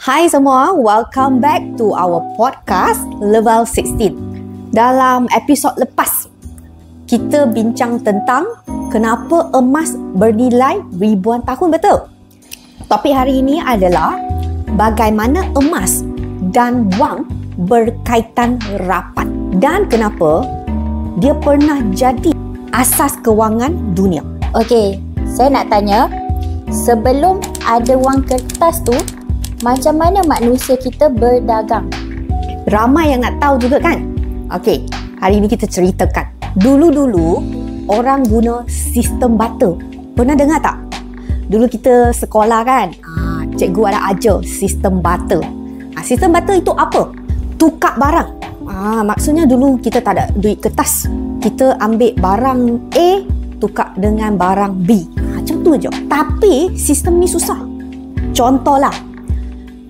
Hai semua, welcome back to our podcast Level 16. Dalam episod lepas, kita bincang tentang kenapa emas bernilai ribuan tahun, betul? Topik hari ini adalah bagaimana emas dan wang berkaitan rapat dan kenapa dia pernah jadi asas kewangan dunia. Okey, saya nak tanya, sebelum ada wang kertas tu, macam mana manusia kita berdagang? Ramai yang nak tahu juga kan? Okey, hari ini kita ceritakan. Dulu-dulu orang guna sistem barter. Pernah dengar tak? Dulu kita sekolah kan, cikgu ada ajar sistem barter. Sistem barter itu apa? Tukar barang. Maksudnya dulu kita tak ada duit kertas. Kita ambil barang A tukar dengan barang B. Macam tu je. Tapi sistem ni susah. Contohlah,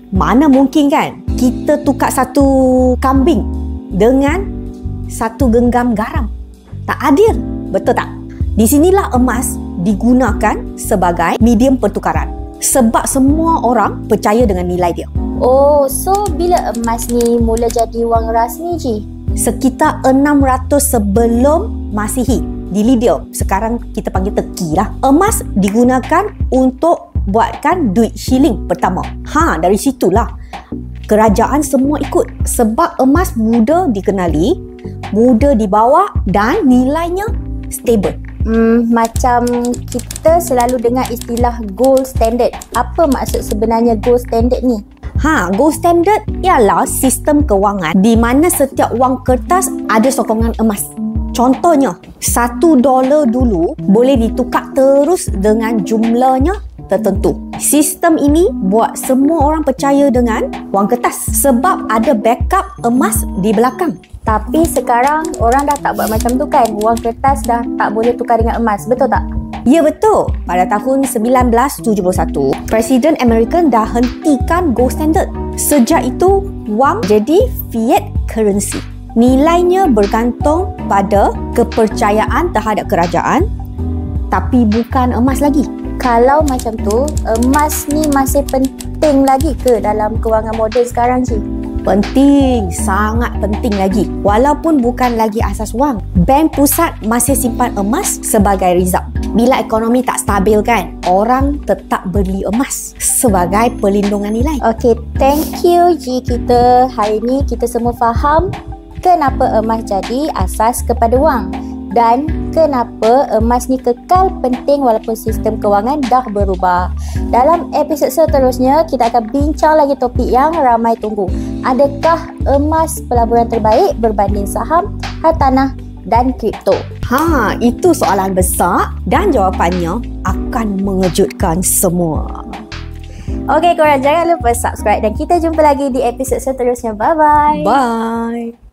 mana mungkin kan kita tukar satu kambing dengan satu genggam garam? Tak adil, betul tak? Di sinilah emas digunakan sebagai medium pertukaran sebab semua orang percaya dengan nilai dia. Oh, so bila emas ni mula jadi wang rasmi, Ji? Sekitar 600 sebelum Masihi di Lydia. Sekarang kita panggil Turki lah. Emas digunakan untuk buatkan duit shilling pertama. Dari situlah kerajaan semua ikut sebab emas mudah dikenali, mudah dibawa dan nilainya stable. Macam kita selalu dengar istilah gold standard. Apa maksud sebenarnya gold standard ni? Gold standard ialah sistem kewangan di mana setiap wang kertas ada sokongan emas. Contohnya, $1 dulu boleh ditukar terus dengan jumlahnya tertentu. Sistem ini buat semua orang percaya dengan wang kertas sebab ada backup emas di belakang. Tapi sekarang orang dah tak buat macam tu kan? Wang kertas dah tak boleh tukar dengan emas, betul tak? Ya, betul. Pada tahun 1971, Presiden American dah hentikan gold standard. Sejak itu, wang jadi fiat currency. Nilainya bergantung pada kepercayaan terhadap kerajaan, tapi bukan emas lagi. Kalau macam tu, emas ni masih penting lagi ke dalam kewangan moden sekarang, Cik? Penting, sangat penting lagi. Walaupun bukan lagi asas wang, bank pusat masih simpan emas sebagai reserve. Bila ekonomi tak stabil kan, orang tetap beli emas sebagai perlindungan nilai. Okay, thank you, Ji. Hari ni kita semua faham kenapa emas jadi asas kepada wang dan kenapa emas ni kekal penting walaupun sistem kewangan dah berubah. Dalam episod seterusnya, kita akan bincang lagi topik yang ramai tunggu. Adakah emas pelaburan terbaik berbanding saham, hartanah dan kripto? Itu soalan besar dan jawapannya akan mengejutkan semua. Okey, korang jangan lupa subscribe dan kita jumpa lagi di episod seterusnya. Bye-bye. Bye.